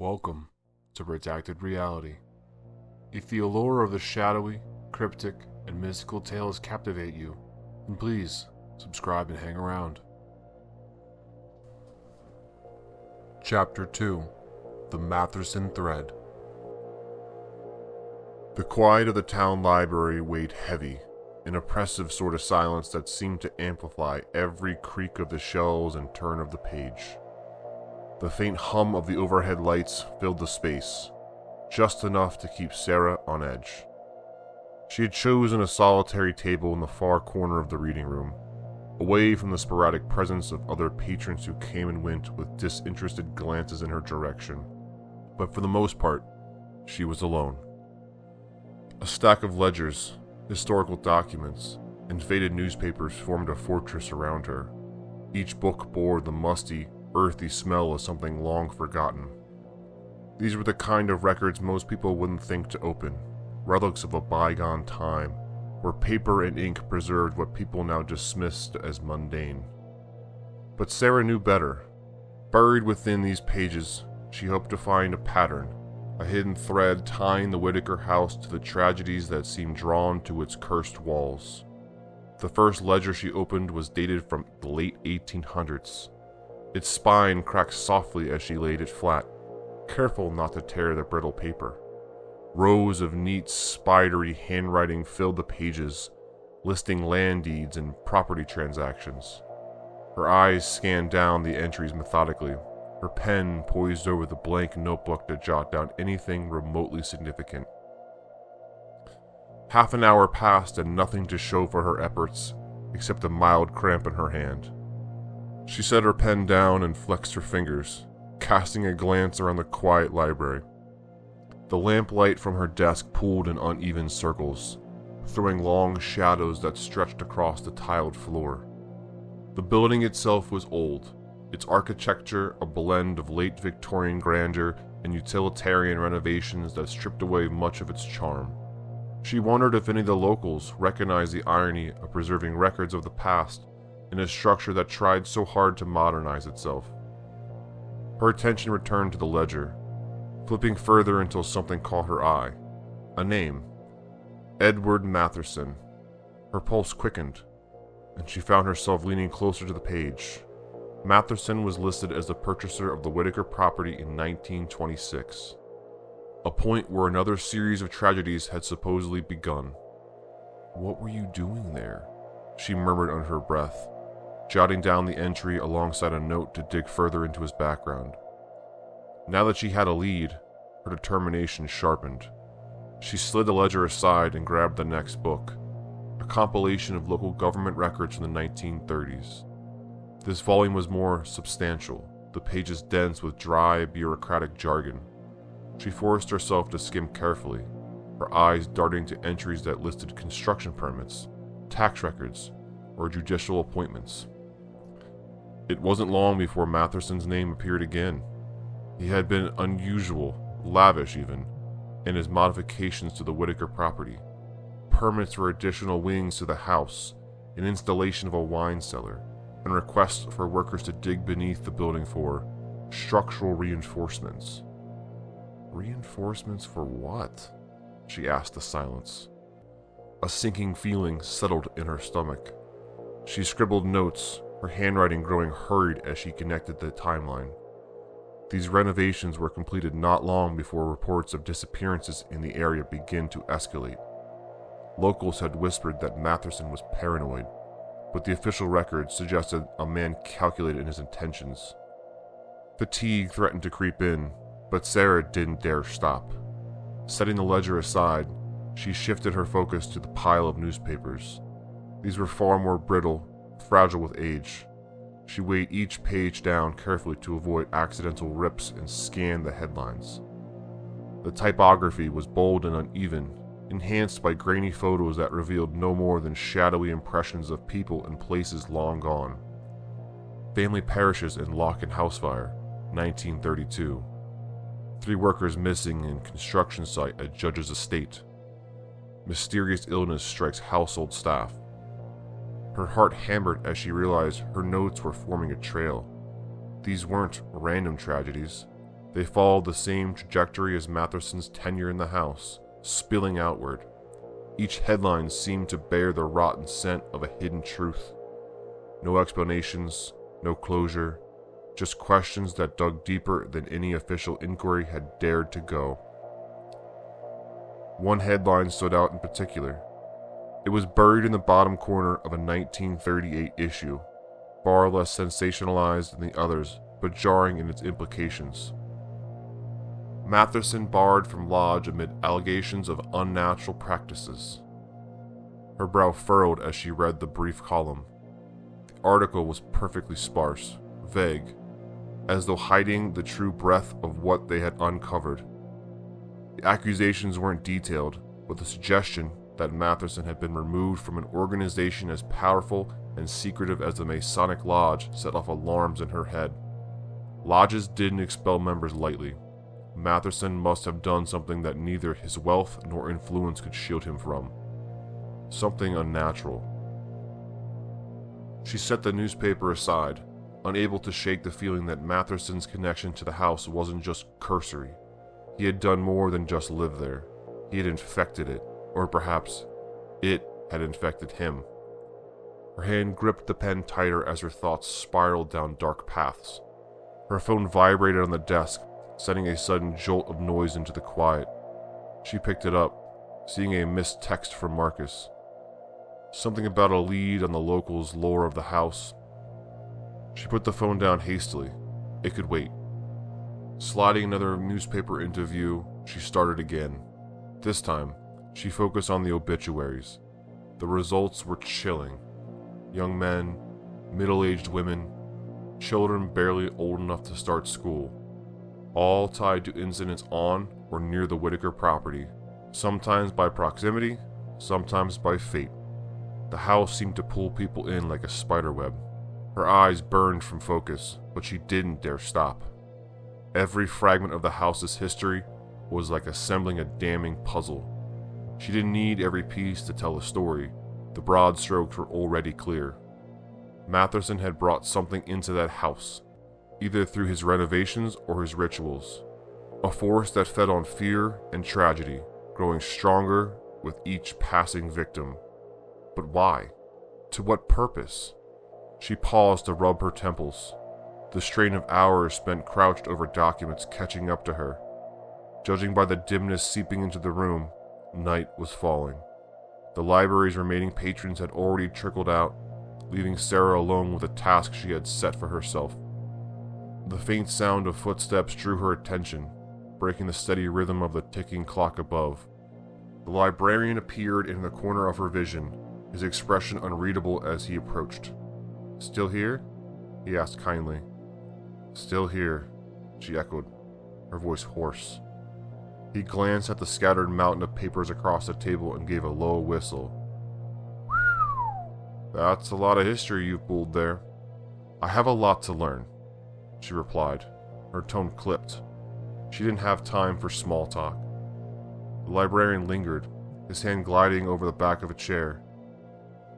Welcome to Redacted Reality. If the allure of the shadowy, cryptic, and mystical tales captivate you, then please subscribe and hang around. Chapter 2: The Matherson Thread. The quiet of the town library weighed heavy, an oppressive sort of silence that seemed to amplify every creak of the shelves and turn of the page. The faint hum of the overhead lights filled the space, just enough to keep Sarah on edge. She had chosen a solitary table in the far corner of the reading room, away from the sporadic presence of other patrons who came and went with disinterested glances in her direction. But for the most part, she was alone. A stack of ledgers, historical documents, and faded newspapers formed a fortress around her. Each book bore the musty, earthy smell of something long forgotten. These were the kind of records most people wouldn't think to open, relics of a bygone time, where paper and ink preserved what people now dismissed as mundane. But Sarah knew better. Buried within these pages, she hoped to find a pattern, a hidden thread tying the Whitaker house to the tragedies that seemed drawn to its cursed walls. The first ledger she opened was dated from the late 1800s. Its spine cracked softly as she laid it flat, careful not to tear the brittle paper. Rows of neat, spidery handwriting filled the pages, listing land deeds and property transactions. Her eyes scanned down the entries methodically, her pen poised over the blank notebook to jot down anything remotely significant. Half an hour passed and nothing to show for her efforts, except a mild cramp in her hand. She set her pen down and flexed her fingers, casting a glance around the quiet library. The lamplight from her desk pooled in uneven circles, throwing long shadows that stretched across the tiled floor. The building itself was old, its architecture a blend of late Victorian grandeur and utilitarian renovations that stripped away much of its charm. She wondered if any of the locals recognized the irony of preserving records of the past in a structure that tried so hard to modernize itself. Her attention returned to the ledger, flipping further until something caught her eye. A name. Edward Matherson. Her pulse quickened, and she found herself leaning closer to the page. Matherson was listed as the purchaser of the Whitaker property in 1926, a point where another series of tragedies had supposedly begun. "What were you doing there?" she murmured under her breath, jotting down the entry alongside a note to dig further into his background. Now that she had a lead, her determination sharpened. She slid the ledger aside and grabbed the next book, a compilation of local government records from the 1930s. This volume was more substantial, the pages dense with dry, bureaucratic jargon. She forced herself to skim carefully, her eyes darting to entries that listed construction permits, tax records, or judicial appointments. It wasn't long before Matherson's name appeared again. He had been unusual, lavish even, in his modifications to the Whitaker property. Permits for additional wings to the house, an installation of a wine cellar, and requests for workers to dig beneath the building for structural reinforcements. Reinforcements for what? She asked the silence. A sinking feeling settled in her stomach. She scribbled notes, her handwriting growing hurried as she connected the timeline. These renovations were completed not long before reports of disappearances in the area began to escalate. Locals had whispered that Matherson was paranoid, but the official records suggested a man calculated in his intentions. Fatigue threatened to creep in, but Sarah didn't dare stop. Setting the ledger aside, she shifted her focus to the pile of newspapers. These were far more brittle, fragile with age. She weighed each page down carefully to avoid accidental rips and scanned the headlines. The typography was bold and uneven, enhanced by grainy photos that revealed no more than shadowy impressions of people and places long gone. Family perishes in lock and house fire, 1932. 3 workers missing in construction site at Judge's estate. Mysterious illness strikes household staff. Her heart hammered as she realized her notes were forming a trail. These weren't random tragedies. They followed the same trajectory as Matherson's tenure in the house, spilling outward. Each headline seemed to bear the rotten scent of a hidden truth. No explanations, no closure, just questions that dug deeper than any official inquiry had dared to go. One headline stood out in particular. It was buried in the bottom corner of a 1938 issue, far less sensationalized than the others, but jarring in its implications. Matherson barred from lodge amid allegations of unnatural practices. Her brow furrowed as she read the brief column. The article was perfectly sparse, vague, as though hiding the true breadth of what they had uncovered. The accusations weren't detailed, but the suggestion that Matherson had been removed from an organization as powerful and secretive as the Masonic Lodge set off alarms in her head. Lodges didn't expel members lightly. Matherson must have done something that neither his wealth nor influence could shield him from. Something unnatural. She set the newspaper aside, unable to shake the feeling that Matherson's connection to the house wasn't just cursory. He had done more than just live there. He had infected it, or perhaps it had infected him. Her hand gripped the pen tighter as her thoughts spiraled down dark paths. Her phone vibrated on the desk, sending a sudden jolt of noise into the quiet. She picked it up, seeing a missed text from Marcus. Something about a lead on the locals' lore of the house. She put the phone down hastily. It could wait. Sliding another newspaper into view, she started again. This time, she focused on the obituaries. The results were chilling. Young men, middle-aged women, children barely old enough to start school, all tied to incidents on or near the Whitaker property, sometimes by proximity, sometimes by fate. The house seemed to pull people in like a spiderweb. Her eyes burned from focus, but she didn't dare stop. Every fragment of the house's history was like assembling a damning puzzle. She didn't need every piece to tell a story. The broad strokes were already clear. Matherson had brought something into that house, either through his renovations or his rituals. A force that fed on fear and tragedy, growing stronger with each passing victim. But why? To what purpose? She paused to rub her temples, the strain of hours spent crouched over documents catching up to her. Judging by the dimness seeping into the room, night was falling. The library's remaining patrons had already trickled out, leaving Sarah alone with a task she had set for herself. The faint sound of footsteps drew her attention, breaking the steady rhythm of the ticking clock above. The librarian appeared in the corner of her vision, his expression unreadable as he approached. "Still here?" he asked kindly. "Still here," she echoed, her voice hoarse. He glanced at the scattered mountain of papers across the table and gave a low whistle. "That's a lot of history you've pulled there." "I have a lot to learn," she replied, her tone clipped. She didn't have time for small talk. The librarian lingered, his hand gliding over the back of a chair.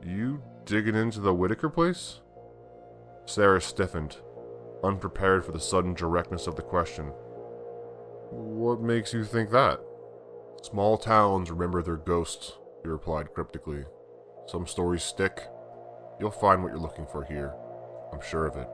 "You digging into the Whitaker place?" Sarah stiffened, unprepared for the sudden directness of the question. "What makes you think that?" "Small towns remember their ghosts," he replied cryptically. "Some stories stick. You'll find what you're looking for here. I'm sure of it.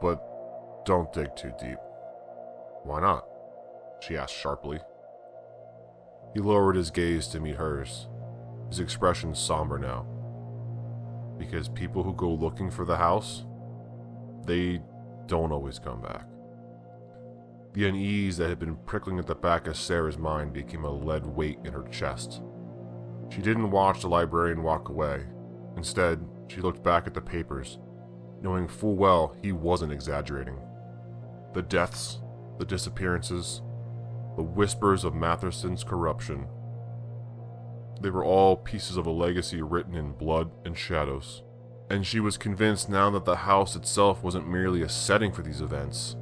But don't dig too deep." "Why not?" she asked sharply. He lowered his gaze to meet hers, his expression somber now. "Because people who go looking for the house, they don't always come back." The unease that had been prickling at the back of Sarah's mind became a lead weight in her chest. She didn't watch the librarian walk away. Instead, she looked back at the papers, knowing full well he wasn't exaggerating. The deaths, the disappearances, the whispers of Matherson's corruption. They were all pieces of a legacy written in blood and shadows. And she was convinced now that the house itself wasn't merely a setting for these events.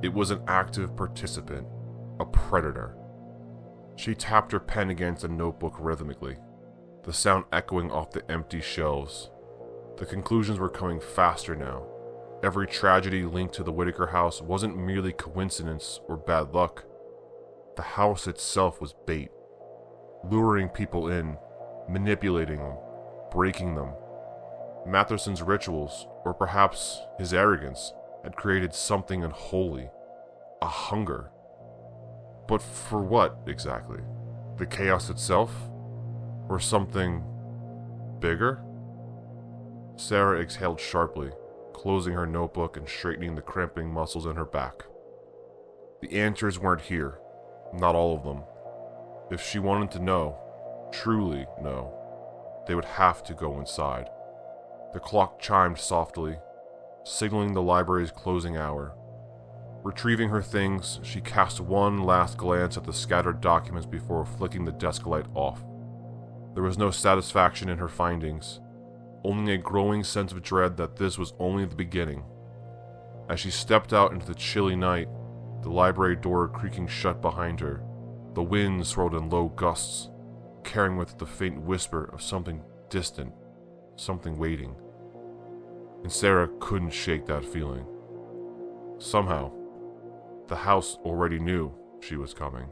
It was an active participant, a predator. She tapped her pen against the notebook rhythmically, the sound echoing off the empty shelves. The conclusions were coming faster now. Every tragedy linked to the Whitaker house wasn't merely coincidence or bad luck. The house itself was bait, luring people in, manipulating them, breaking them. Matherson's rituals, or perhaps his arrogance, had created something unholy, a hunger. But for what, exactly? The chaos itself? Or something bigger? Sarah exhaled sharply, closing her notebook and straightening the cramping muscles in her back. The answers weren't here, not all of them. If she wanted to know, truly know, they would have to go inside. The clock chimed softly, signaling the library's closing hour. Retrieving her things, she cast one last glance at the scattered documents before flicking the desk light off. There was no satisfaction in her findings, only a growing sense of dread that this was only the beginning. As she stepped out into the chilly night, the library door creaking shut behind her, the wind swirled in low gusts, carrying with it the faint whisper of something distant, something waiting. And Sarah couldn't shake that feeling. Somehow, the house already knew she was coming.